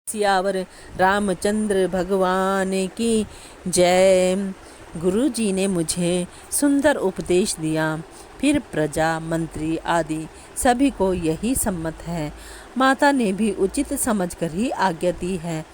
सियावर रामचंद्र भगवान की जय। गुरु जी ने मुझे सुंदर उपदेश दिया। फिर प्रजा मंत्री आदि सभी को यही सम्मत है। माता ने भी उचित समझकर ही आज्ञा दी है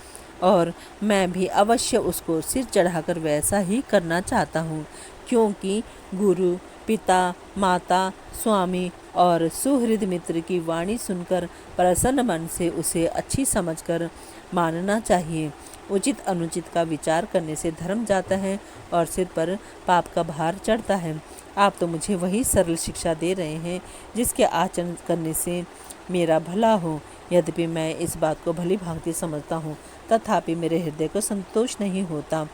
और मैं भी अवश्य उसको सिर चढ़ाकर वैसा ही करना चाहता हूँ, क्योंकि गुरु, पिता, माता, स्वामी और सुहृद मित्र की वाणी सुनकर प्रसन्न मन से उसे अच्छी समझकर मानना चाहिए। उचित अनुचित का विचार करने से धर्म जाता है और सिर पर पाप का भार चढ़ता है। आप तो मुझे वही सरल शिक्षा दे रहे हैं जिसके आचरण करने से मेरा भला हो। यद्यपि मैं इस बात को भली भांति समझता हूँ, तथापि मेरे हृदय को संतोष नहीं होता।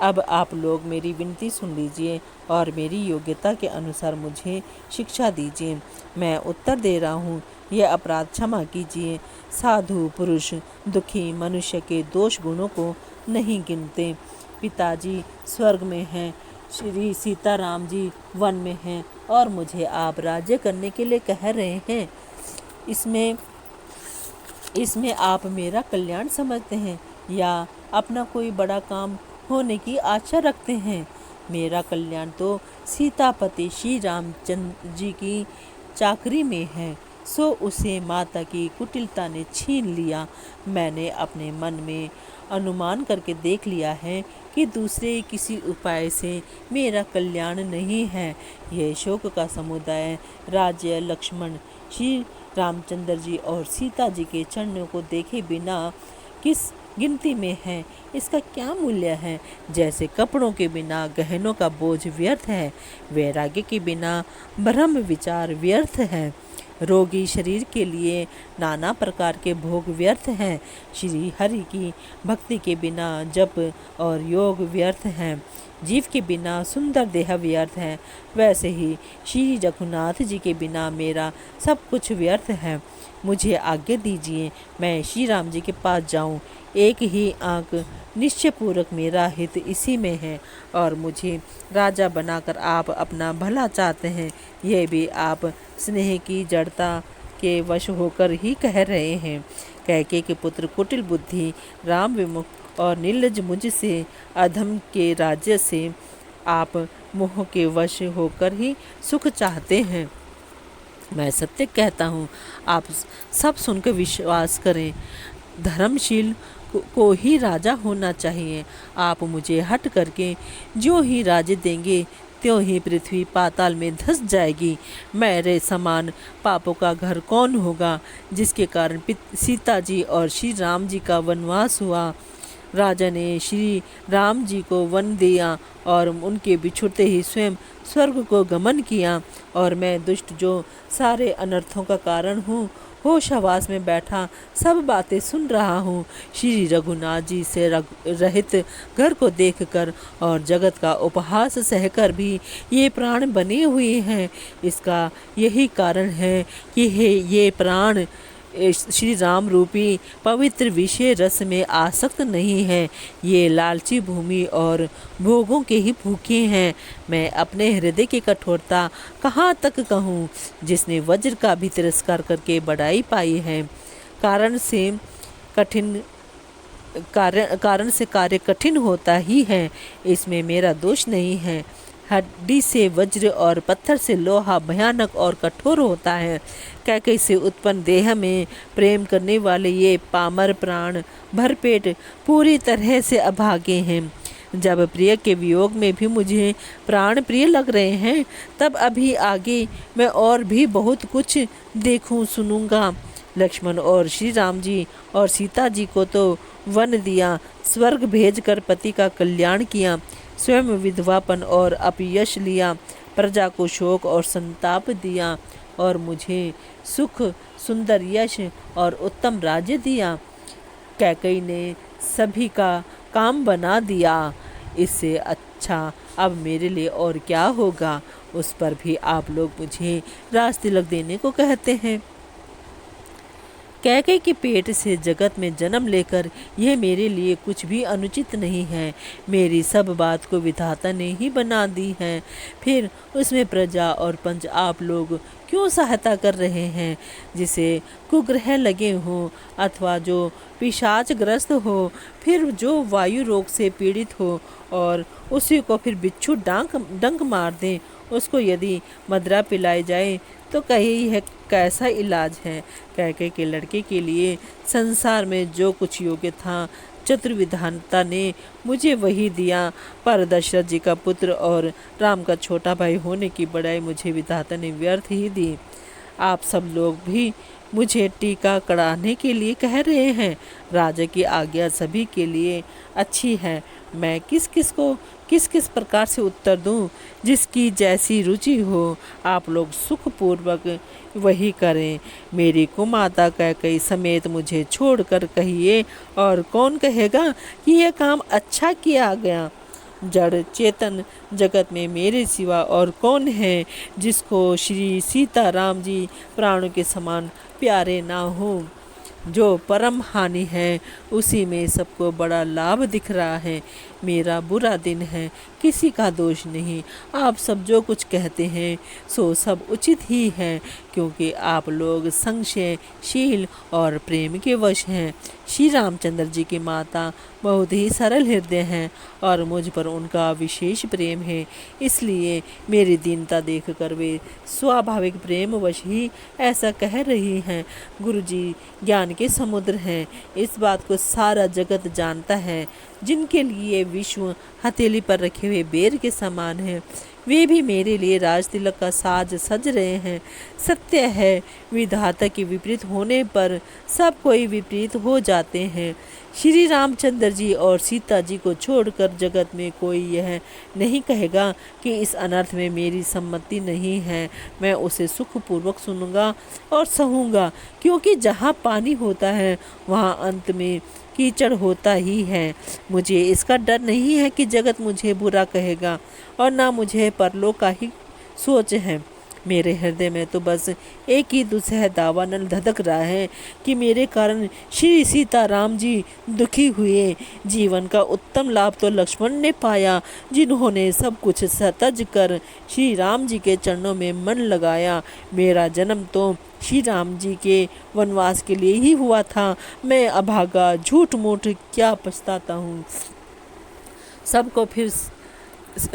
अब आप लोग मेरी विनती सुन लीजिए और मेरी योग्यता के अनुसार मुझे शिक्षा दीजिए। मैं उत्तर दे रहा हूँ, यह अपराध क्षमा कीजिए। साधु पुरुष दुखी मनुष्य के दोष गुणों को नहीं गिनते। पिताजी स्वर्ग में हैं, श्री सीताराम जी वन में हैं और मुझे आप राज्य करने के लिए कह रहे हैं। इसमें आप मेरा कल्याण समझते हैं या अपना कोई बड़ा काम होने की आशा रखते हैं? मेरा कल्याण तो सीतापति श्री रामचंद्र जी की चाकरी में है, सो उसे माता की कुटिलता ने छीन लिया। मैंने अपने मन में अनुमान करके देख लिया है कि दूसरे किसी उपाय से मेरा कल्याण नहीं है। यह शोक का समुदाय राज्य लक्ष्मण, श्री रामचंद्र जी और सीता जी के चरणों को देखे बिना किस गिनती में है? इसका क्या मूल्य है? जैसे कपड़ों के बिना गहनों का बोझ व्यर्थ है, वैराग्य के बिना ब्रह्म विचार व्यर्थ है। रोगी शरीर के लिए नाना प्रकार के भोग व्यर्थ हैं। श्री हरि की भक्ति के बिना जप और योग व्यर्थ हैं। जीव के बिना सुंदर देह व्यर्थ है। वैसे ही श्री रघुनाथ जी के बिना मेरा सब कुछ व्यर्थ है। मुझे आज्ञा दीजिए, मैं श्री राम जी के पास जाऊं। एक ही आंक निश्चयपूर्वक मेरा हित इसी में है और मुझे राजा बनाकर आप अपना भला चाहते हैं। यह भी आप स्नेह की जड़ता के वश होकर ही कह रहे हैं। कैकेयी के पुत्र कुटिल बुद्धि, राम विमुख और निर्लज मुझसे अधम के राज्य से आप मोह के वश होकर ही सुख चाहते हैं। मैं सत्य कहता हूँ, आप सब सुनकर विश्वास करें। धर्मशील को ही राजा होना चाहिए। आप मुझे हट करके जो ही राज्य देंगे त्यों ही पृथ्वी पाताल में धंस जाएगी। मेरे समान पापों का घर कौन होगा, जिसके कारण सीता जी और श्री राम जी का वनवास हुआ। राजा ने श्री राम जी को वन दिया और उनके बिछुड़ते ही स्वयं स्वर्ग को गमन किया, और मैं दुष्ट जो सारे अनर्थों का कारण हूँ, होश हवास में बैठा सब बातें सुन रहा हूँ। श्री रघुनाथ जी से रहित घर को देखकर और जगत का उपहास सहकर भी ये प्राण बने हुए हैं। इसका यही कारण है कि ये प्राण श्री राम रूपी पवित्र विषय रस में आसक्त नहीं है। ये लालची भूमि और भोगों के ही भूखे हैं। मैं अपने हृदय की कठोरता कहाँ तक कहूँ, जिसने वज्र का भी तिरस्कार करके बड़ाई पाई है। कारण से कार्य कठिन होता ही है, इसमें मेरा दोष नहीं है। हड्डी से वज्र और पत्थर से लोहा भयानक और कठोर होता है। कैकेयी से उत्पन्न देह में प्रेम करने वाले ये पामर प्राण भरपेट पूरी तरह से अभागे हैं। जब प्रिय के वियोग में भी मुझे प्राण प्रिय लग रहे हैं, तब अभी आगे मैं और भी बहुत कुछ देखूं सुनूंगा। लक्ष्मण और श्री राम जी और सीता जी को तो वन दिया, स्वर्ग भेजकर पति का कल्याण किया, स्वयं विधवापन और अपयश लिया, प्रजा को शोक और संताप दिया, और मुझे सुख, सुंदर यश और उत्तम राज्य दिया। कैकेयी ने सभी का काम बना दिया। इससे अच्छा अब मेरे लिए और क्या होगा? उस पर भी आप लोग मुझे राज तिलक देने को कहते हैं। कैकेयी के पेट से जगत में जन्म लेकर यह मेरे लिए कुछ भी अनुचित नहीं है। मेरी सब बात को विधाता ने ही बना दी है। फिर उसमें प्रजा और पंच आप लोग क्यों सहायता कर रहे हैं? जिसे कुग्रह लगे हों अथवा जो पिशाचग्रस्त हो, फिर जो वायु रोग से पीड़ित हो और उसी को फिर बिच्छू डंक मार दे, उसको यदि मदरा पिलाई जाए तो कही यह कैसा इलाज है? कैके के लड़के के लिए संसार में जो कुछ योग्य था चतुर्विधाता ने मुझे वही दिया, पर दशरथ जी का पुत्र और राम का छोटा भाई होने की बड़ाई मुझे विधाता ने व्यर्थ ही दी। आप सब लोग भी मुझे टीका कढ़ाने के लिए कह रहे हैं। राजा की आज्ञा सभी के लिए अच्छी है। मैं किस किस प्रकार से उत्तर दूं? जिसकी जैसी रुचि हो आप लोग सुखपूर्वक वही करें। मेरी कुमाता कैकेयी समेत मुझे छोड़कर कहिए, और कौन कहेगा कि यह काम अच्छा किया गया? जड़ चेतन जगत में मेरे सिवा और कौन है जिसको श्री सीता राम जी प्राणों के समान प्यारे ना हो? जो परम हानि है उसी में सबको बड़ा लाभ दिख रहा है। मेरा बुरा दिन है, किसी का दोष नहीं। आप सब जो कुछ कहते हैं सो सब उचित ही है, क्योंकि आप लोग संशयशील और प्रेम के वश हैं। श्री रामचंद्र जी की माता बहुत ही सरल हृदय हैं और मुझ पर उनका विशेष प्रेम है, इसलिए मेरी दीनता देखकर वे स्वाभाविक प्रेमवश ही ऐसा कह रही हैं। गुरुजी ज्ञान के समुद्र हैं, इस बात को सारा जगत जानता है। जिनके लिए विश्व हथेली पर रखे हुए बेर के समान है, वे भी मेरे लिए राज तिलक का साज सज रहे हैं। सत्य है, विधाता के विपरीत होने पर सब कोई विपरीत हो जाते हैं। श्री रामचंद्र जी और सीता जी को छोड़कर जगत में कोई यह नहीं कहेगा कि इस अनर्थ में मेरी सम्मति नहीं है। मैं उसे सुखपूर्वक सुनूंगा और सहूंगा, क्योंकि जहाँ पानी होता है वहाँ अंत में कीचड़ होता ही है। मुझे इसका डर नहीं है कि जगत मुझे बुरा कहेगा, और ना मुझे परलोक का ही सोच है। मेरे हृदय में तो बस एक ही दुस्सह दावा नल धधक रहा है कि मेरे कारण श्री सीता राम जी दुखी हुए। जीवन का उत्तम लाभ तो लक्ष्मण ने पाया, जिन्होंने सब कुछ सतज कर श्री राम जी के चरणों में मन लगाया। मेरा जन्म तो श्री राम जी के वनवास के लिए ही हुआ था। मैं अभागा झूठ मूठ क्या पछताता हूँ।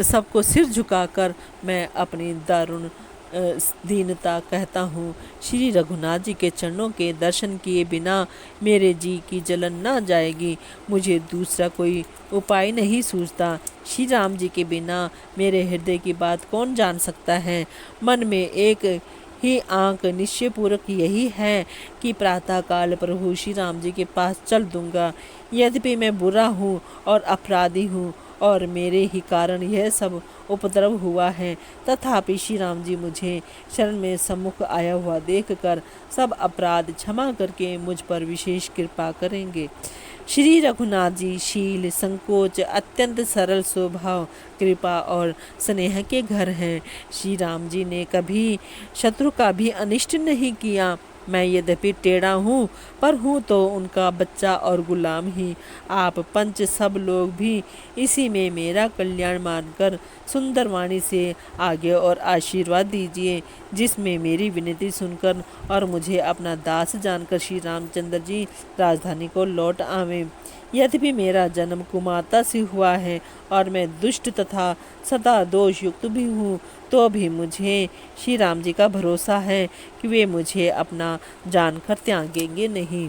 सबको सिर झुकाकर मैं अपनी दारुण दीनता कहता हूँ। श्री रघुनाथ जी के चरणों के दर्शन किए बिना मेरे जी की जलन ना जाएगी। मुझे दूसरा कोई उपाय नहीं सूझता। श्री राम जी के बिना मेरे हृदय की बात कौन जान सकता है? मन में एक ही आंक निश्चयपूर्वक यही है कि प्रातःकाल प्रभु श्री राम जी के पास चल दूंगा। यद्यपि मैं बुरा हूँ और अपराधी हूँ और मेरे ही कारण यह सब उपद्रव हुआ है, तथापि श्री राम जी मुझे शरण में सम्मुख आया हुआ देखकर सब अपराध क्षमा करके मुझ पर विशेष कृपा करेंगे। श्री रघुनाथ जी शील, संकोच, अत्यंत सरल स्वभाव, कृपा और स्नेह के घर हैं। श्री राम जी ने कभी शत्रु का भी अनिष्ट नहीं किया। मैं यद्यपि टेढ़ा हूँ, पर हूँ तो उनका बच्चा और गुलाम ही। आप पंच सब लोग भी इसी में मेरा कल्याण मानकर सुंदर वाणी से आगे और आशीर्वाद दीजिए, जिसमें मेरी विनती सुनकर और मुझे अपना दास जानकर श्री रामचंद्र जी राजधानी को लौट आवें। यद्यपि मेरा जन्म कुमाता से हुआ है और मैं दुष्ट तथा सदा दोष युक्त भी हूँ, तो भी मुझे श्री राम जी का भरोसा है कि वे मुझे अपना जानकर त्यागेंगे नहीं।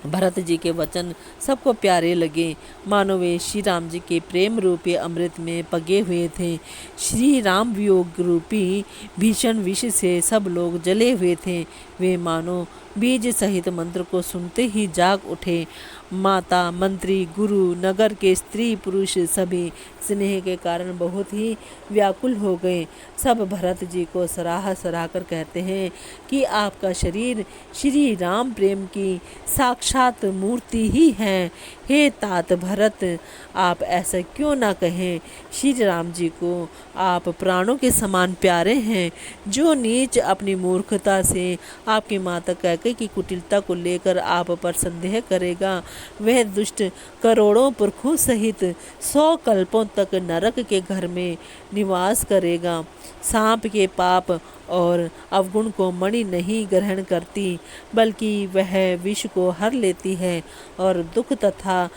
भरत जी के वचन सबको प्यारे लगे, मानो वे श्री राम जी के प्रेम रूपी अमृत में पगे हुए थे। श्री राम वियोग रूपी भीषण विष से सब लोग जले हुए थे। वे मानो बीज सहित मंत्र को सुनते ही जाग उठे। माता, मंत्री, गुरु, नगर के स्त्री पुरुष सभी स्नेह के कारण बहुत ही व्याकुल हो गए। सब भरत जी को सराह कर कहते हैं कि आपका शरीर श्री राम प्रेम की साक्षात मूर्ति ही है। हे तात भरत, आप ऐसा क्यों ना कहें? श्री राम जी को आप प्राणों के समान प्यारे हैं। जो नीच अपनी मूर्खता से आपकी माता कैकेयी लड़के की कुटिलता को लेकर आप पर संदेह करेगा, वह दुष्ट करोड़ों पुरखों सहित 100 कल्पों तक नरक के घर में निवास करेगा। सांप के पाप और अवगुण को मणि नहीं ग्रहण करती, बल्कि वह विष को हर लेती है और दुख तथा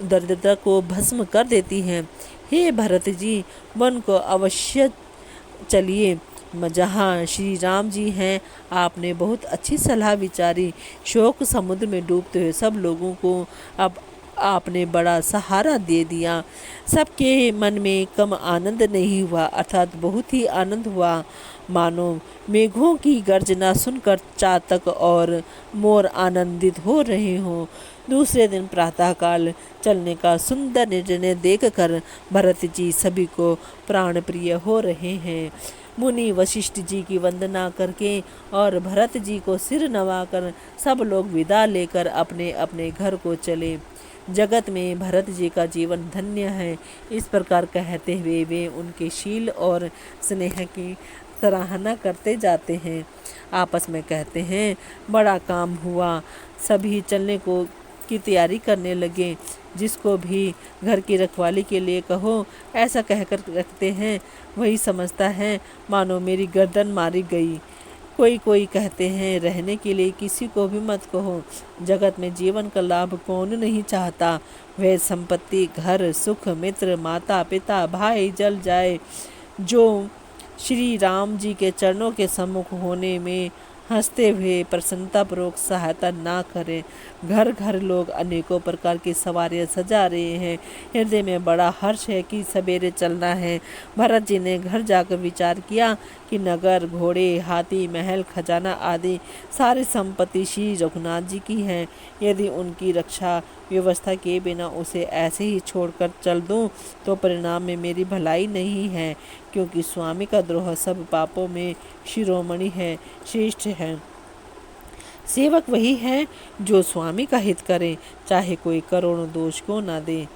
दरिद्रता को भस्म कर देती है। हे भरत जी, वन को अवश्य चलिए जहाँ श्री राम जी हैं। आपने बहुत अच्छी सलाह विचारी। शोक समुद्र में डूबते हुए सब लोगों को अब आपने बड़ा सहारा दे दिया। सबके मन में कम आनंद नहीं हुआ, अर्थात बहुत ही आनंद हुआ। मानो मेघों की गर्जना सुनकर चातक और मोर आनंदित हो रहे हों। दूसरे दिन प्रातःकाल चलने का सुंदर निर्णय देखकर भरत जी सभी को प्राण प्रिय हो रहे हैं। मुनि वशिष्ठ जी की वंदना करके और भरत जी को सिर नवाकर सब लोग विदा लेकर अपने अपने घर को चले। जगत में भरत जी का जीवन धन्य है, इस प्रकार कहते हुए वे उनके शील और स्नेह की सराहना करते जाते हैं। आपस में कहते हैं, बड़ा काम हुआ। सभी चलने की तैयारी करने लगे। जिसको भी घर की रखवाली के लिए कहो, ऐसा कहकर रखते हैं, वही समझता है मानो मेरी गर्दन मारी गई। कोई कहते हैं, रहने के लिए किसी को भी मत कहो। जगत में जीवन का लाभ कौन नहीं चाहता। वह संपत्ति, घर, सुख, मित्र, माता पिता, भाई जल जाए, जो श्री राम जी के चरणों के सम्मुख होने में हंसते हुए प्रसन्नतापूर्वक सहायता ना करें। घर घर लोग अनेकों प्रकार की सवारियां सजा रहे हैं। हृदय में बड़ा हर्ष है कि सवेरे चलना है। भरत जी ने घर जाकर विचार किया कि नगर, घोड़े, हाथी, महल, खजाना आदि सारी संपत्ति श्री रघुनाथ जी की है। यदि उनकी रक्षा व्यवस्था किए बिना उसे ऐसे ही छोड़कर चल दूं तो परिणाम में मेरी भलाई नहीं है, क्योंकि स्वामी का द्रोह सब पापों में शिरोमणि है, श्रेष्ठ है। सेवक वही है जो स्वामी का हित करे, चाहे कोई करोड़ों दोष को न दे।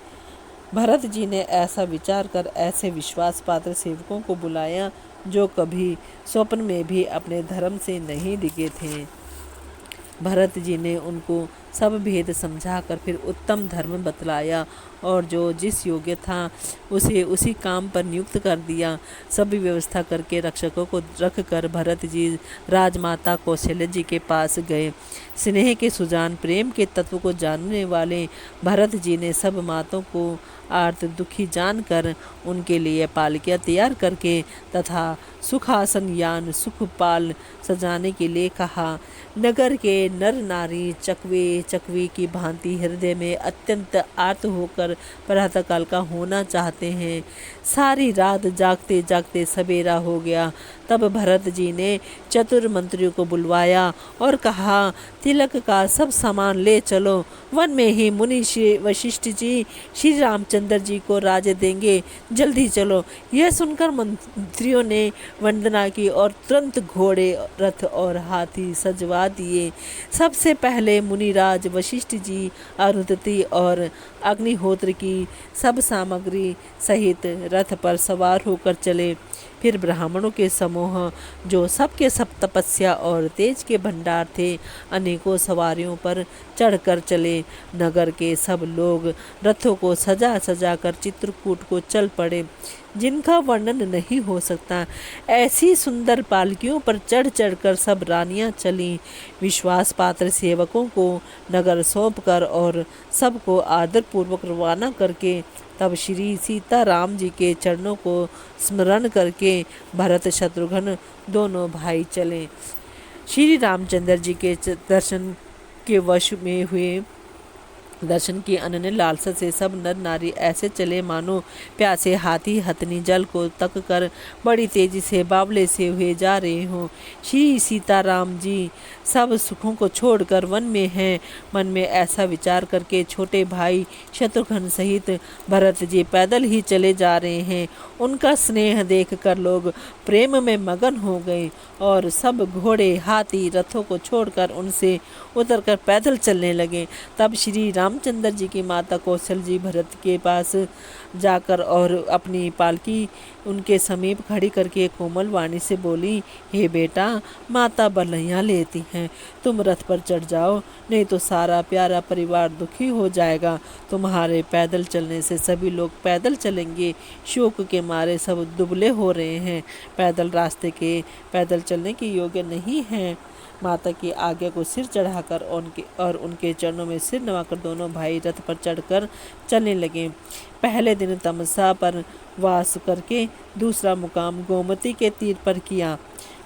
भरत जी ने ऐसा विचार कर ऐसे विश्वास पात्र सेवकों को बुलाया जो कभी स्वप्न में भी अपने धर्म से नहीं डिगे थे। भरत जी ने उनको सब भेद समझाकर फिर उत्तम धर्म बतलाया और जो जिस योग्य था उसे उसी काम पर नियुक्त कर दिया। सभी व्यवस्था करके रक्षकों को रखकर भरत जी राजमाता कौशल्या जी के पास गए। स्नेह के सुजान, प्रेम के तत्व को जानने वाले भरत जी ने सब मातों को आर्त दुखी जानकर उनके लिए पालकियाँ तैयार करके तथा सुखासन यान सुखपाल सजाने के लिए कहा। नगर के नर नारी चकवी की भांति हृदय में अत्यंत आर्त होकर प्रातःकाल का होना चाहते हैं। सारी रात जागते जागते सवेरा हो गया। तब भरत जी ने चतुर मंत्रियों को बुलवाया और कहा, तिलक का सब सामान ले चलो। वन में ही मुनि श्री वशिष्ठ जी श्री रामचंद्र जी को राज देंगे, जल्दी चलो। यह सुनकर मंत्रियों ने वंदना की और तुरंत घोड़े, रथ और हाथी सजवा दिए। सबसे पहले मुनिराज वशिष्ठ जी अरुंधति और अग्निहोत्र की सब सामग्री सहित रथ पर सवार होकर चले। फिर ब्राह्मणों के समूह जो सबके सब तपस्या और तेज के भंडार थे अनेकों सवारियों पर चढ़कर चले। नगर के सब लोग रथों को सजा सजा कर चित्रकूट को चल पड़े, जिनका वर्णन नहीं हो सकता। ऐसी सुंदर पालकियों पर चढ़ चढ़कर सब रानियां चलीं। विश्वास पात्र सेवकों को नगर सौंपकर और सबको आदरपूर्वक रवाना करके तब श्री सीता राम जी के चरणों को स्मरण करके भरत शत्रुघ्न दोनों भाई चले। श्री रामचंद्र जी के दर्शन के वश में हुए। दर्शन की अनन्य लालसा से सब नर नारी ऐसे चले मानो प्यासे हाथी हथनी जल को तक कर बड़ी तेजी से बावले से हुए जा रहे हों। श्री सीताराम जी सब सुखों को छोड़कर वन में हैं। मन में ऐसा विचार करके छोटे भाई शत्रुघ्न सहित भरत जी पैदल ही चले जा रहे हैं। उनका स्नेह देखकर लोग प्रेम में मगन हो गए और सब घोड़े, हाथी, रथों को छोड़कर उनसे उतरकर पैदल चलने लगे। तब श्री राम रामचंद्र जी की माता कौशल जी भरत के पास जाकर और अपनी पालकी उनके समीप खड़ी करके कोमल वाणी से बोली, हे बेटा, माता बलैया लेती हैं, तुम रथ पर चढ़ जाओ, नहीं तो सारा प्यारा परिवार दुखी हो जाएगा। तुम्हारे पैदल चलने से सभी लोग पैदल चलेंगे, शोक के मारे सब दुबले हो रहे हैं, पैदल रास्ते के पैदल चलने के योग्य नहीं हैं। माता की आज्ञा को सिर चढ़ाकर उनके चरणों में सिर नवाकर दोनों भाई रथ पर चढ़कर चलने लगे। पहले दिन तमसा पर वास करके दूसरा मुकाम गोमती के तीर पर किया।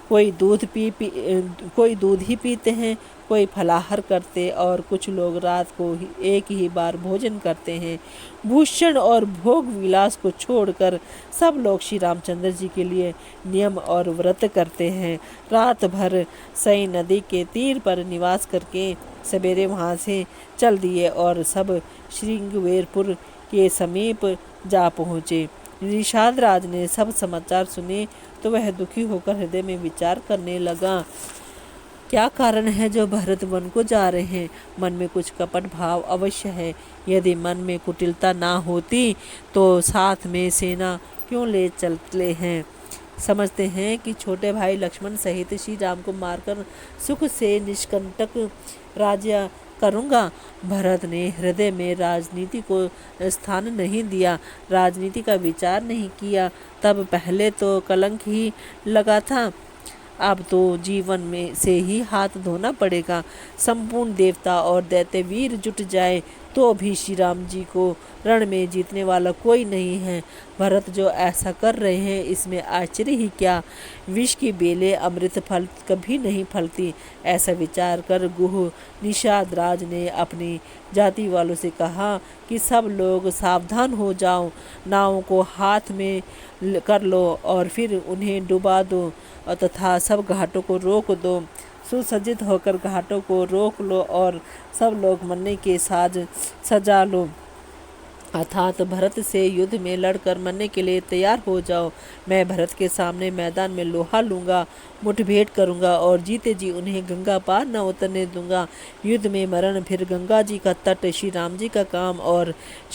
कोई दूध ही पीते हैं, कोई फलाहार करते और कुछ लोग रात को एक ही बार भोजन करते हैं। भूषण और भोग विलास को छोड़कर सब लोग श्री रामचंद्र जी के लिए नियम और व्रत करते हैं। रात भर सई नदी के तीर पर निवास करके सवेरे वहाँ से चल दिए और सब श्रृंगवेरपुर के समीप जा पहुँचे। निषाद राज ने सब समाचार सुने तो वह दुखी होकर हृदय में विचार करने लगा, क्या कारण है जो भरत वन को जा रहे हैं। मन में कुछ कपट भाव अवश्य है। यदि मन में कुटिलता ना होती तो साथ में सेना क्यों ले चलते हैं। समझते हैं कि छोटे भाई लक्ष्मण सहित श्री राम को मारकर सुख से निष्कंटक राज्य करूँगा। भरत ने हृदय में राजनीति को स्थान नहीं दिया, राजनीति का विचार नहीं किया। तब पहले तो कलंक ही लगा था, अब तो जीवन में से ही हाथ धोना पड़ेगा। संपूर्ण देवता और दैत्य वीर जुट जाए तो भी श्री राम जी को रण में जीतने वाला कोई नहीं है। भरत जो ऐसा कर रहे हैं इसमें आश्चर्य ही क्या। विष की बेलें अमृत फल कभी नहीं फलती। ऐसा विचार कर गुह निषाद राज ने अपनी जाति वालों से कहा कि सब लोग सावधान हो जाओ, नावों को हाथ में कर लो और फिर उन्हें डुबा दो तथा सब घाटों को रोक दो। सुसज्जित होकर घाटों को रोक लो और सब लोग मरने के साज सजा लो, अर्थात भरत से युद्ध में लड़कर मरने के लिए तैयार हो जाओ। मैं भरत के सामने मैदान में लोहा लूँगा, मुठभेड़ करूँगा और जीते जी उन्हें गंगा पार न उतरने दूंगा। युद्ध में मरण, फिर गंगा जी का तट, श्री राम जी का काम और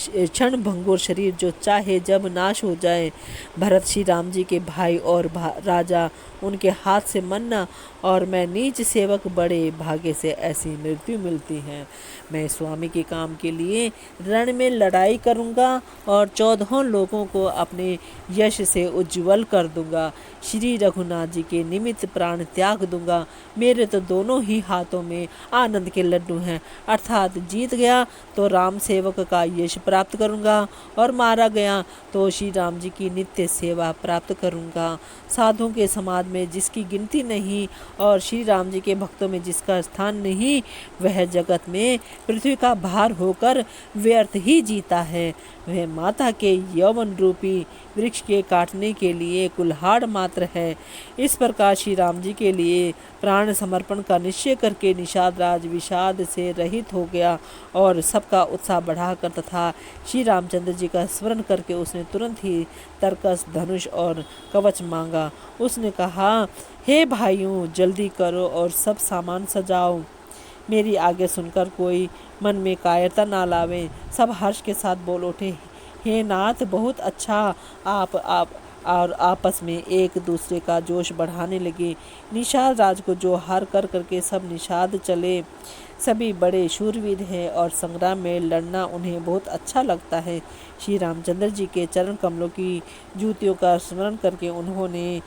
क्षण भंगुर शरीर जो चाहे जब नाश हो जाए। भरत श्री राम जी के भाई और राजा, उनके हाथ से मरना और मैं नीच सेवक, बड़े भाग्य से ऐसी मृत्यु मिलती है। मैं स्वामी के काम के लिए रण में लड़ाई करूंगा और 14 लोगों को अपने यश से उज्जवल कर दूंगा। श्री रघुनाथ जी के निमित्त प्राण त्याग दूंगा। मेरे तो दोनों ही हाथों में आनंद के लड्डू हैं, अर्थात जीत गया तो राम सेवक का यश प्राप्त करूंगा और मारा गया तो श्री राम जी की नित्य सेवा प्राप्त करूंगा। साधुओं के समाज में जिसकी गिनती नहीं और श्री राम जी के भक्तों में जिसका स्थान नहीं, वह जगत में पृथ्वी का भार होकर व्यर्थ ही जीता है। वह माता के यौवन रूपी वृक्ष के काटने के लिए कुल्हाड़ मात्र है। इस प्रकार श्री राम जी के लिए प्राण समर्पण का निश्चय करके निषाद राज विषाद से रहित हो गया और सबका उत्साह बढ़ाकर तथा श्री रामचंद्र जी का स्मरण करके उसने तुरंत ही तरकस, धनुष और कवच मांगा। उसने कहा, हे भाइयों, जल्दी करो और सब सामान सजाओ। मेरी आगे सुनकर कोई मन में कायरता ना लावे। सब हर्ष के साथ बोल उठे, हे नाथ, बहुत अच्छा। आप और आपस में एक दूसरे का जोश बढ़ाने लगे। निषाद राज को जो हार कर करके सब निषाद चले। सभी बड़े शूरवीर हैं और संग्राम में लड़ना उन्हें बहुत अच्छा लगता है। श्री रामचंद्र जी के चरण कमलों की जूतियों का स्मरण करके उन्होंने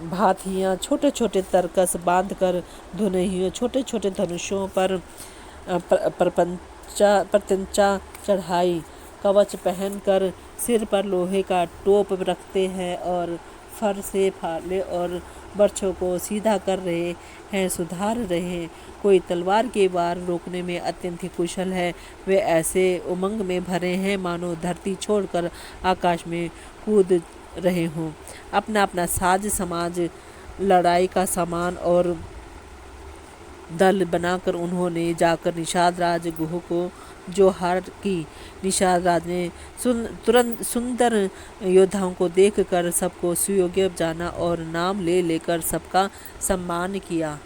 भाथियाँ, छोटे छोटे तरकस बांधकर धुनहियों, छोटे छोटे धनुषों पर प्रत्यंचा चढ़ाई। कवच पहनकर सिर पर लोहे का टोप रखते हैं और फर से फाले और बर्छों को सीधा कर रहे हैं, सुधार रहे हैं। कोई तलवार के वार रोकने में अत्यंत ही कुशल है। वे ऐसे उमंग में भरे हैं मानो धरती छोड़कर आकाश में कूद रहे हों। अपना अपना साज समाज, लड़ाई का सामान और दल बनाकर उन्होंने जाकर निषाद राज गुह को जो हार की। निषाद राज ने तुरंत सुंदर योद्धाओं को देखकर सबको सुयोग्य जाना और नाम ले लेकर सबका सम्मान किया।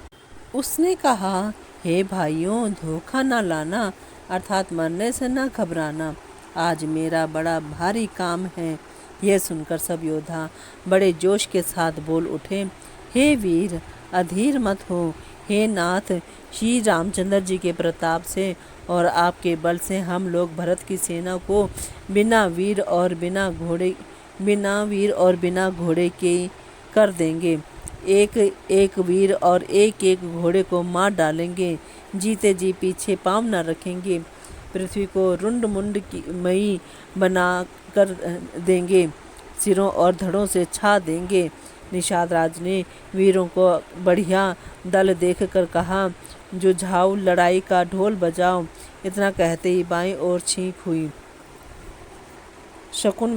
उसने कहा, हे भाइयों, धोखा न लाना, अर्थात मरने से न घबराना। आज मेरा बड़ा भारी काम है। यह सुनकर सब योद्धा बड़े जोश के साथ बोल उठे, हे वीर, अधीर मत हो। हे नाथ, श्री रामचंद्र जी के प्रताप से और आपके बल से हम लोग भरत की सेना को बिना वीर और बिना घोड़े के कर देंगे। एक एक वीर और एक एक घोड़े को मार डालेंगे। जीते जी पीछे पाँव न रखेंगे। पृथ्वी को रुंड मुंड की मई बना कर देंगे। सिरों और धड़ों से छा देंगे। निषाद राज ने वीरों को बढ़िया दल देखकर कहा, जुझाऊ लड़ाई का ढोल बजाओ। इतना कहते ही बाईं ओर छींक हुई। शकुन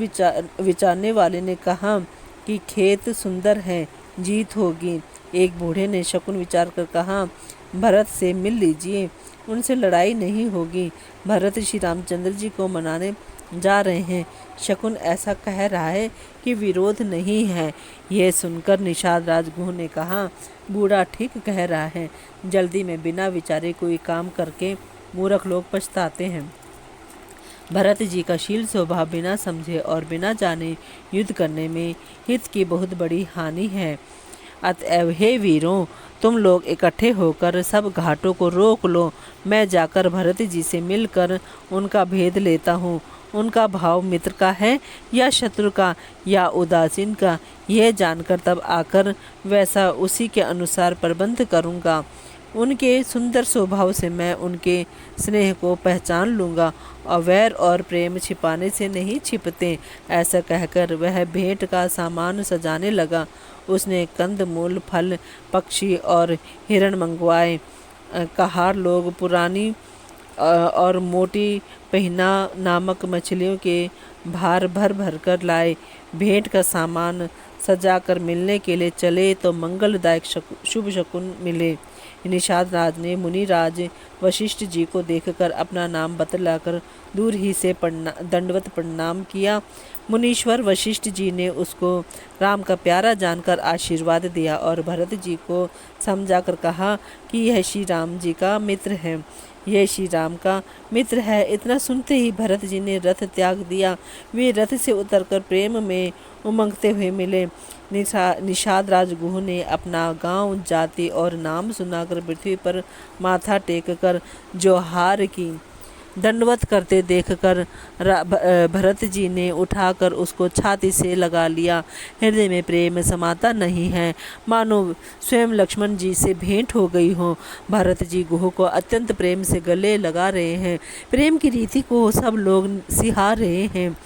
विचारने वाले ने कहा कि खेत सुंदर है, जीत होगी। एक बूढ़े ने शकुन विचार कर कहा, भरत से मिल लीजिए, उनसे लड़ाई नहीं होगी। भरत श्री रामचंद्र जी को मनाने जा रहे हैं। शकुन ऐसा कह रहा है कि विरोध नहीं है। यह सुनकर निषाद राजगुह ने कहा, बूढ़ा ठीक कह रहा है। जल्दी में बिना विचारे कोई काम करके मूर्ख लोग पछताते हैं। भरत जी का शील स्वभाव बिना समझे और बिना जाने युद्ध करने में हित की बहुत बड़ी हानि है। अतएव हे वीरों, तुम लोग इकट्ठे होकर सब घाटों को रोक लो। मैं जाकर भरत जी से मिलकर उनका भेद लेता हूँ। उनका भाव मित्र का है या शत्रु का या उदासीन का, यह जानकर तब आकर वैसा उसी के अनुसार प्रबंध करूँगा। उनके सुंदर स्वभाव से मैं उनके स्नेह को पहचान लूँगा और वैर और प्रेम छिपाने से नहीं छिपते। ऐसा कहकर वह भेंट का सामान सजाने लगा। उसने कंदमूल, फल, पक्षी और हिरण मंगवाए। कहार लोग पुरानी और मोटी पहिना नामक मछलियों के भार भर भर कर लाए। भेंट का सामान सजाकर मिलने के लिए चले तो मंगलदायक शुभ शकुन मिले। निषाद राज ने मुनिराज वशिष्ठ जी को देखकर अपना नाम बतलाकर दूर ही से दंडवत प्रणाम किया। मुनीश्वर वशिष्ठ जी ने उसको राम का प्यारा जानकर आशीर्वाद दिया और भरत जी को समझाकर कहा कि यह श्री राम जी का मित्र है। यह श्री राम का मित्र है। इतना सुनते ही भरत जी ने रथ त्याग दिया। वे रथ से उतरकर प्रेम में उमंगते हुए मिले। निषाद राजगुह ने अपना गांव, जाति और नाम सुनाकर पृथ्वी पर माथा टेक कर जोहार की। दंडवत करते देखकर भरत जी ने उठाकर उसको छाती से लगा लिया। हृदय में प्रेम समाता नहीं है, मानो स्वयं लक्ष्मण जी से भेंट हो गई हो। भरत जी गुह को अत्यंत प्रेम से गले लगा रहे हैं। प्रेम की रीति को सब लोग सिहार रहे हैं,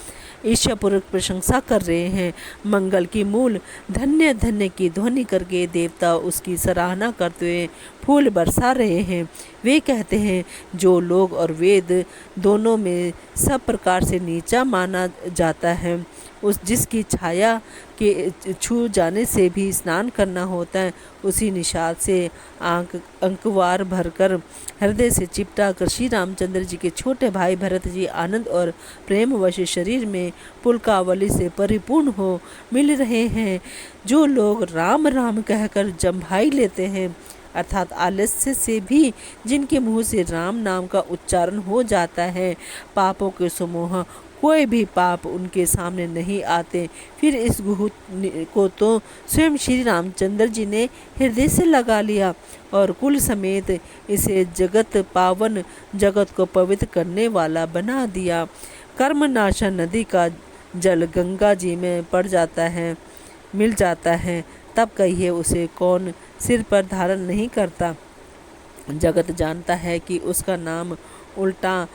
ईर्ष्यापूर्वक प्रशंसा कर रहे हैं। मंगल की मूल धन्य धन्य की ध्वनि करके देवता उसकी सराहना करते हुए फूल बरसा रहे हैं। वे कहते हैं, जो लोग और वेद दोनों में सब प्रकार से नीचा माना जाता है, उस जिसकी छाया के छू जाने से भी स्नान करना होता है, उसी निषाद से अंकवार भरकर हृदय से चिपटा कर श्री रामचंद्र जी के छोटे भाई भरत जी आनंद और प्रेम वश शरीर में पुलकावली से परिपूर्ण हो मिल रहे हैं। जो लोग राम राम कहकर जम्भाई लेते हैं, अर्थात आलस्य से भी जिनके मुँह से राम नाम का उच्चारण हो जाता है, पापों के समूह कोई भी पाप उनके सामने नहीं आते। फिर इस गुह को तो स्वयं श्री रामचंद्र जी ने हृदय से लगा लिया और कुल समेत इसे जगत पावन, जगत को पवित्र करने वाला बना दिया। कर्मनाशा नदी का जल गंगा जी में पड़ जाता है, मिल जाता है, तब कहिए उसे कौन सिर पर धारण नहीं करता। जगत जानता है कि उसका नाम उल्टा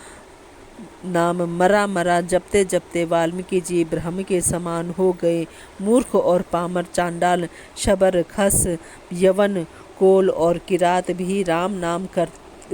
नाम मरा मरा जपते जपते वाल्मीकि जी ब्रह्म के समान हो गए। मूर्ख और पामर, चांडाल, शबर, खस, यवन, कोल और किरात भी राम नाम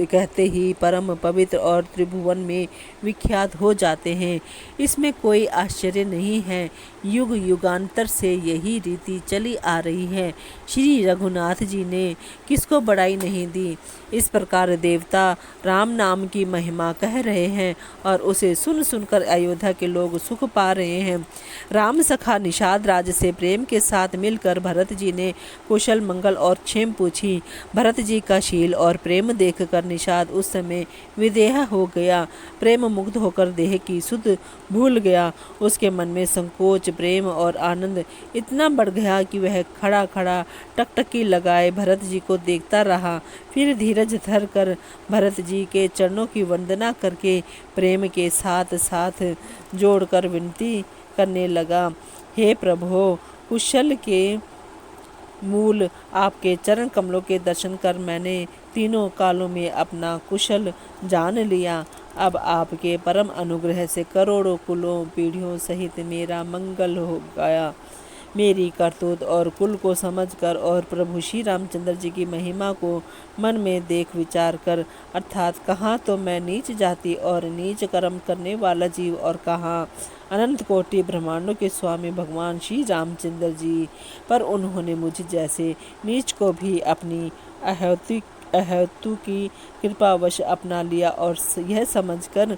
कहते ही परम पवित्र और त्रिभुवन में विख्यात हो जाते हैं। इसमें कोई आश्चर्य नहीं है, युग युगांतर से यही रीति चली आ रही है। श्री रघुनाथ जी ने किसको बड़ाई नहीं दी। इस प्रकार देवता राम नाम की महिमा कह रहे हैं और उसे सुन सुनकर अयोध्या के लोग सुख पा रहे हैं। राम सखा निषाद राज से प्रेम के साथ मिलकर भरत जी ने कुशल मंगल और क्षेम पूछी। भरत जी का शील और प्रेम देखकर निषाद उस समय विदेह हो गया। प्रेम मुग्ध होकर देह की सुध भूल गया। उसके मन में संकोच, प्रेम और आनंद इतना बढ़ गया कि वह खड़ा खड़ा टकटकी लगाए भरत जी को देखता रहा। फिर धीरज धर कर भरत जी के चरणों की वंदना करके प्रेम के साथ साथ जोड़कर विनती करने लगा, हे प्रभो, कुशल के मूल आपके चरण कमलों के दर्शन कर मैंने तीनों कालों में अपना कुशल जान लिया। अब आपके परम अनुग्रह से करोड़ों कुलों पीढ़ियों सहित मेरा मंगल हो गया। मेरी करतूत और कुल को समझकर और प्रभु श्री रामचंद्र जी की महिमा को मन में देख विचार कर, अर्थात कहाँ तो मैं नीच जाति और नीच कर्म करने वाला जीव और कहाँ अनंत कोटि ब्रह्मांडों के स्वामी भगवान श्री रामचंद्र जी, पर उन्होंने मुझ जैसे नीच को भी अपनी अहेतु की कृपावश अपना लिया और यह समझकर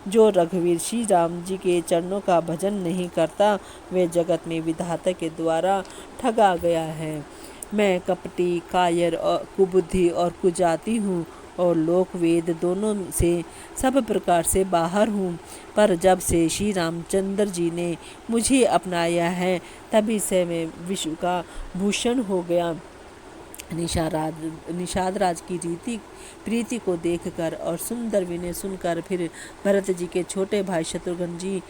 जो रघुवीर श्री राम जी के चरणों का भजन नहीं करता वे जगत में विधाता के द्वारा ठगा गया है। मैं कपटी, कायर और कुबुद्धि और कुजाति हूँ और लोक वेद दोनों से सब प्रकार से बाहर हूँ, पर जब से श्री रामचंद्र जी ने मुझे अपनाया है तभी से मैं विश्व का भूषण हो गया। निषाद राज की प्रीति को देखकर और सुंदर विनय सुनकर फिर भरत जी के छोटे भाई शत्रुघ्न जी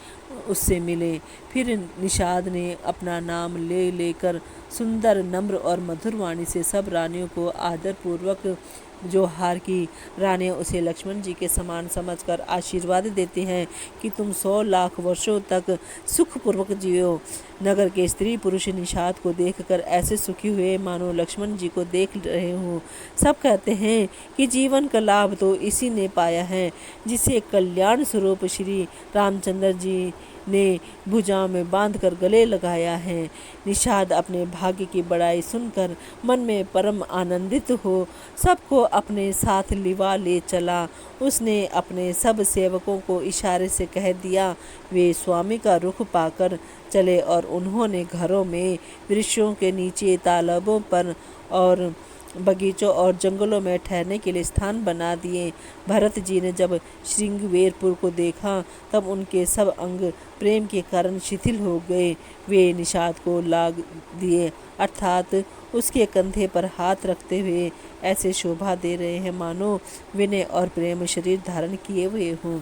उससे मिले। फिर निषाद ने अपना नाम ले लेकर सुंदर, नम्र और मधुर वाणी से सब रानियों को आदरपूर्वक, जो हार की रानियां उसे लक्ष्मण जी के समान समझकर आशीर्वाद देते हैं कि तुम 100 लाख वर्षों तक सुखपूर्वक जियो। नगर के स्त्री पुरुष निषाद को देखकर ऐसे सुखी हुए मानो लक्ष्मण जी को देख रहे हो। सब कहते हैं कि जीवन का लाभ तो इसी ने पाया है जिसे कल्याण स्वरूप श्री रामचंद्र जी ने भुजा में बांधकर गले लगाया है। निषाद अपने भाग्य की बड़ाई सुनकर मन में परम आनंदित हो सबको अपने साथ लिवा ले चला। उसने अपने सब सेवकों को इशारे से कह दिया, वे स्वामी का रुख पाकर चले और उन्होंने घरों में, वृक्षों के नीचे, तालाबों पर और बगीचों और जंगलों में ठहरने के लिए स्थान बना दिए। भरत जी ने जब श्रृंगवेरपुर को देखा तब उनके सब अंग प्रेम के कारण शिथिल हो गए। वे निषाद को लाग दिए, अर्थात उसके कंधे पर हाथ रखते हुए ऐसे शोभा दे रहे हैं मानो विनय और प्रेम शरीर धारण किए हुए हों।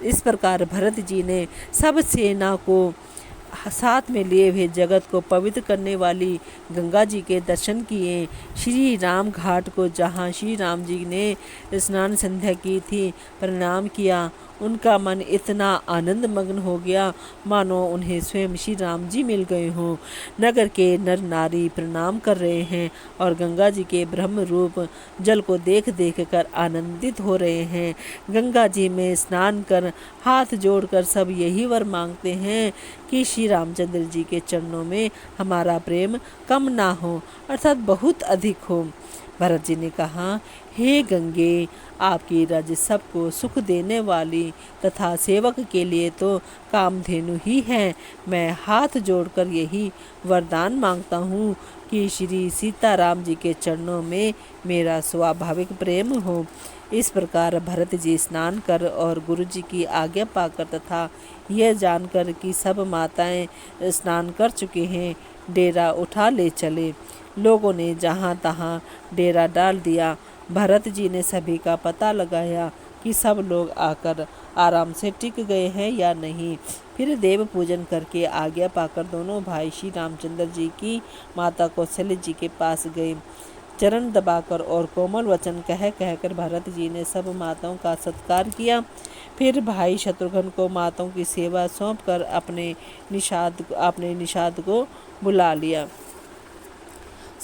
इस प्रकार भरत जी ने सब सेना को साथ में लिए हुए जगत को पवित्र करने वाली गंगा जी के दर्शन किए। श्री राम घाट को जहाँ श्री राम जी ने स्नान संध्या की थी प्रणाम किया। उनका मन इतना आनंद मग्न हो गया मानो उन्हें स्वयं श्री राम जी मिल गए हों। नगर के नर नारी प्रणाम कर रहे हैं और गंगा जी के ब्रह्म रूप जल को देख देख कर आनंदित हो रहे हैं। गंगा जी में स्नान कर हाथ जोड़कर सब यही वर मांगते हैं कि श्री रामचंद्र जी के चरणों में हमारा प्रेम कम ना हो, अर्थात बहुत अधिक हो। भरत जी ने कहा, हे गंगे, आपकी रज सबको सुख देने वाली तथा सेवक के लिए तो कामधेनु ही है। मैं हाथ जोड़कर यही वरदान मांगता हूँ कि श्री सीताराम जी के चरणों में मेरा स्वाभाविक प्रेम हो। इस प्रकार भरत जी स्नान कर और गुरु जी की आज्ञा पाकर तथा यह जानकर कि सब माताएं स्नान कर चुके हैं डेरा उठा ले चले। लोगों ने जहाँ तहाँ डेरा डाल दिया। भरत जी ने सभी का पता लगाया कि सब लोग आकर आराम से टिक गए हैं या नहीं। फिर देव पूजन करके आज्ञा पाकर दोनों भाई श्री रामचंद्र जी की माता कौशल्य जी के पास गए। चरण दबाकर और कोमल वचन कह कहकर भरत जी ने सब माताओं का सत्कार किया। फिर भाई शत्रुघ्न को माताओं की सेवा सौंपकर अपने निषाद को बुला लिया।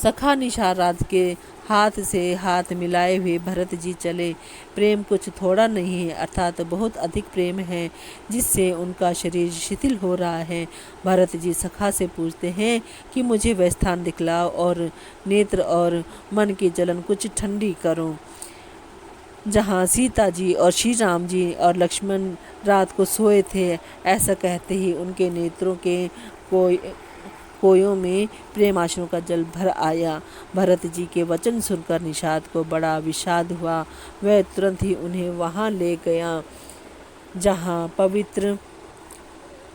सखा निषाद राज के हाथ से हाथ मिलाए हुए भरत जी चले। प्रेम कुछ थोड़ा नहीं है, अर्थात बहुत अधिक प्रेम है, जिससे उनका शरीर शिथिल हो रहा है। भरत जी सखा से पूछते हैं कि मुझे वह स्थान दिखलाओ और नेत्र और मन की जलन कुछ ठंडी करो जहाँ सीता जी और श्री राम जी और लक्ष्मण रात को सोए थे। ऐसा कहते ही उनके नेत्रों के कोई कोयों में प्रेमाश्रु का जल भर आया। भरत जी के वचन सुनकर निषाद को बड़ा विषाद हुआ। वह तुरंत ही उन्हें वहाँ ले गया जहाँ पवित्र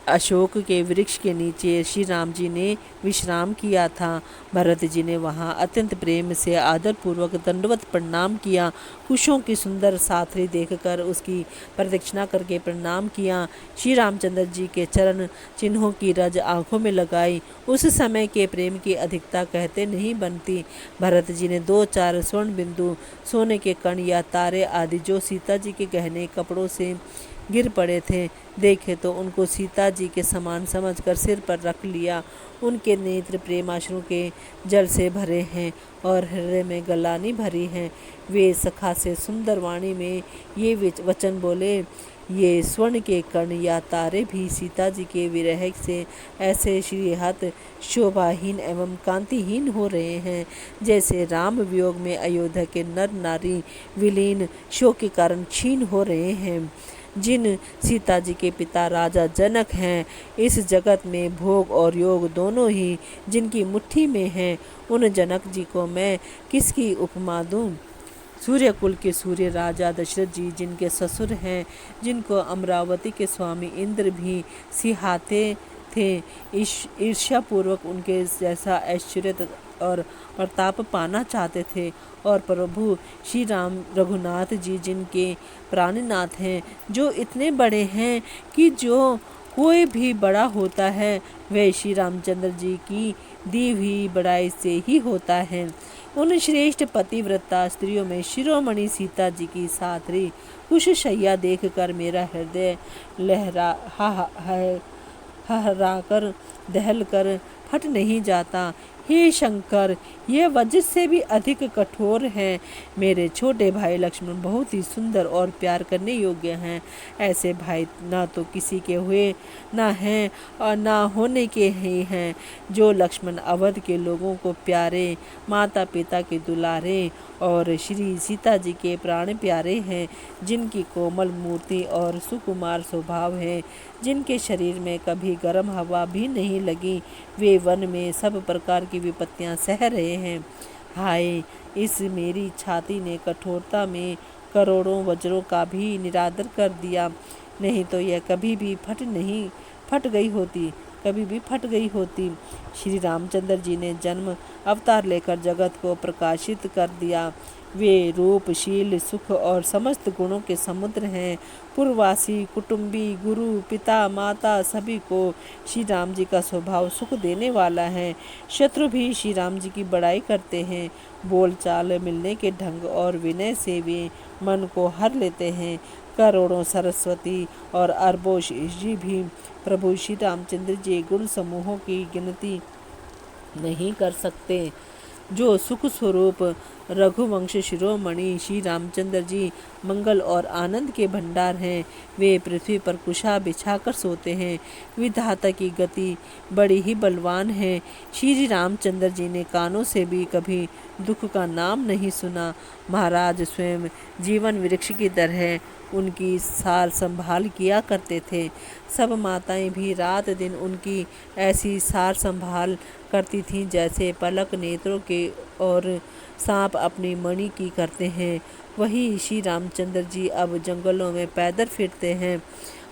अशोक के वृक्ष के नीचे श्री राम जी ने विश्राम किया था। भरत जी ने वहाँ अत्यंत प्रेम से आदरपूर्वक दंडवत प्रणाम किया। कुशों की सुंदर साथरी देखकर उसकी प्रदक्षिणा करके प्रणाम किया। श्री रामचंद्र जी के चरण चिन्हों की रज आंखों में लगाई। उस समय के प्रेम की अधिकता कहते नहीं बनती। भरत जी ने 2-4 स्वर्ण बिंदु, सोने के कण या तारे आदि जो सीता जी के गहने कपड़ों से गिर पड़े थे देखे तो उनको सीता जी के समान समझकर सिर पर रख लिया। उनके नेत्र प्रेमाश्रु के जल से भरे हैं और हृदय में गलानी भरी है। वे सखा से सुंदर वाणी में ये वचन बोले, ये स्वर्ण के कण या तारे भी सीता जी के विरह से ऐसे श्रीहत शोभाहीन एवं कांतिहीन हो रहे हैं, जैसे राम वियोग में अयोध्या के नर नारी विलीन शोक के कारण क्षीण हो रहे हैं। जिन सीता जी के पिता राजा जनक हैं, इस जगत में भोग और योग दोनों ही जिनकी मुट्ठी में हैं, उन जनक जी को मैं किसकी उपमा दूं? सूर्य कुल के सूर्य राजा दशरथ जी जिनके ससुर हैं, जिनको अमरावती के स्वामी इंद्र भी सिहाते थे, ईर्ष्यापूर्वक उनके जैसा ऐश्वर्य और प्रताप पाना चाहते थे, और प्रभु श्री राम रघुनाथ जी जिनके प्राणनाथ हैं, जो इतने बड़े हैं कि जो कोई भी बड़ा होता है वह श्री रामचंद्र जी की दी हुई बड़ाई से ही होता है। उन श्रेष्ठ पतिव्रता स्त्रियों में शिरोमणि सीता जी की साथरी कुशशैया देखकर मेरा हृदय हराकर दहल कर फट नहीं जाता। हे शंकर, यह वज्र से भी अधिक कठोर है। मेरे छोटे भाई लक्ष्मण बहुत ही सुंदर और प्यार करने योग्य हैं। ऐसे भाई ना तो किसी के हुए ना हैं और ना होने के ही हैं, जो लक्ष्मण अवध के लोगों को प्यारे, माता पिता के दुलारे और श्री सीता जी के प्राण प्यारे हैं, जिनकी कोमल मूर्ति और सुकुमार स्वभाव है, जिनके शरीर में कभी गर्म हवा भी नहीं लगी। वे वन में सब प्रकार की विपत्तियां सह रहे हैं। हाय, इस मेरी छाती ने कठोरता में करोड़ों वज्रों का भी निरादर कर दिया, नहीं तो यह कभी भी फट गई होती। श्री रामचंद्र जी ने जन्म अवतार लेकर जगत को प्रकाशित कर दिया। वे रूपशील, सुख और समस्त गुणों के समुद्र हैं। पूर्ववासी, कुटुंबी, गुरु, पिता, माता सभी को श्री राम जी का स्वभाव सुख देने वाला है। शत्रु भी श्री राम जी की बड़ाई करते हैं। बोलचाल, मिलने के ढंग और विनय से वे मन को हर लेते हैं। करोड़ों सरस्वती और अरबों जी भी प्रभु श्री रामचंद्र जी गुण समूहों की गिनती नहीं कर सकते। जो सुख स्वरूप रघुवंश शिरोमणि श्री रामचंद्र जी मंगल और आनंद के भंडार हैं, वे पृथ्वी पर कुशा बिछाकर सोते हैं। विधाता की गति बड़ी ही बलवान है। श्री रामचंद्र जी ने कानों से भी कभी दुख का नाम नहीं सुना। महाराज स्वयं जीवन वृक्ष की तरह उनकी सार संभाल किया करते थे। सब माताएं भी रात दिन उनकी ऐसी सार संभाल करती थीं, जैसे पलक नेत्रों के और सांप अपनी मणि की करते हैं। वही श्री रामचंद्र जी अब जंगलों में पैदल फिरते हैं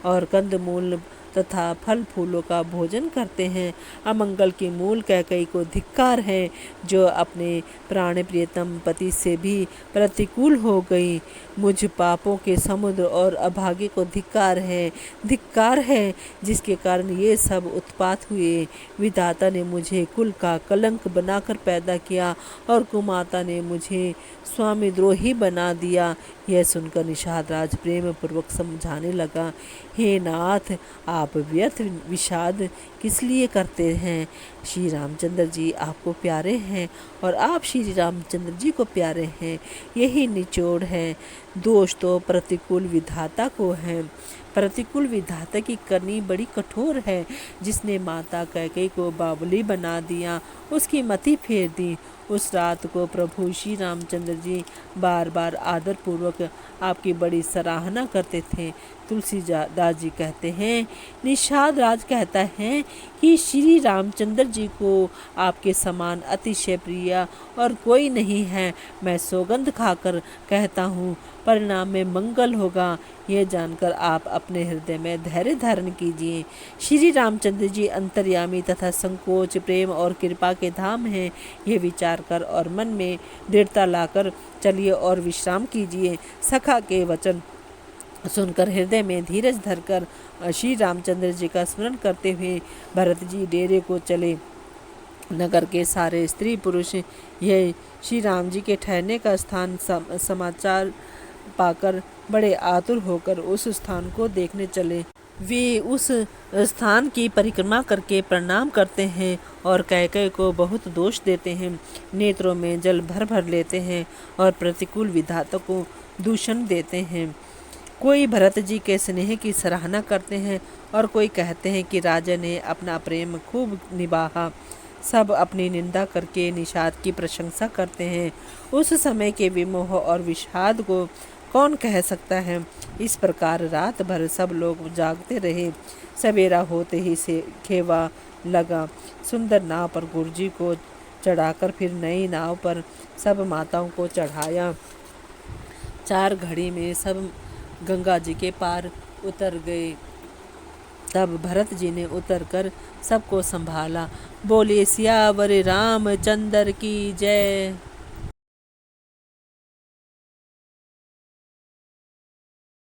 और कंदमूल तथा फल फूलों का भोजन करते हैं। अमंगल की मूल कैकई को धिक्कार है, जो अपने प्राण प्रियतम पति से भी प्रतिकूल हो गई। मुझ पापों के समुद्र और अभागे को धिक्कार है, जिसके कारण ये सब उत्पात हुए। विधाता ने मुझे कुल का कलंक बनाकर पैदा किया और कुमाता ने मुझे स्वामी द्रोही बना दिया। यह सुनकर निषाद राज प्रेम पूर्वक समझाने लगा, हे नाथ, आप व्यर्थ विषाद किस लिए करते हैं? श्री रामचंद्र जी आपको प्यारे हैं और आप श्री रामचंद्र जी को प्यारे हैं। यही निचोड़ है। दोष तो प्रतिकूल विधाता को है। प्रतिकूल विधाता की करनी बड़ी कठोर है। जिसने माता कैकेयी को बावली बना दिया, उसकी मति फेर दी। उस रात को प्रभु श्री रामचंद्र जी बार बार आदर पूर्वक आपकी बड़ी सराहना करते थे। तुलसीदास जी कहते हैं, निषाद राज कहता है कि श्री रामचंद्र जी को आपके समान अतिशय प्रिय और कोई नहीं है। मैं सौगंध खाकर कहता हूँ, परिणाम में मंगल होगा। ये जानकर आप अपने हृदय में धैर्य धारण कीजिए। श्री रामचंद्र जी अंतर्यामी तथा संकोच, प्रेम और कृपा के धाम हैं। ये विचार कर और मन में दृढ़ता लाकर चलिए और विश्राम कीजिए। सखा के वचन सुनकर हृदय में धीरज धरकर श्री रामचंद्र जी का स्मरण करते हुए भरत जी डेरे को चले। नगर के सारे स्त्री पुरुष यह श्री राम जी के ठहरने का स्थान समाचार पाकर बड़े आतुर होकर उस स्थान को देखने चले। वे उस स्थान की परिक्रमा करके प्रणाम करते हैं और कैकेयी को बहुत दोष देते हैं। नेत्रों में जल भर भर लेते हैं और प्रतिकूल विधाता को दूषण देते हैं। कोई भरत जी के स्नेह की सराहना करते हैं और कोई कहते हैं कि राजा ने अपना प्रेम खूब निभाया। सब अपनी निंदा करके निषाद की प्रशंसा करते हैं। उस समय के विमोह और विषाद को कौन कह सकता है। इस प्रकार रात भर सब लोग जागते रहे। सवेरा होते ही से खेवा लगा। सुंदर नाव पर गुरुजी को चढ़ाकर फिर नई नाव पर सब माताओं को चढ़ाया। 4 घड़ी में सब गंगा जी के पार उतर गए। तब भरत जी ने उतरकर सबको संभाला। बोले सियावर रामचंद्र की जय।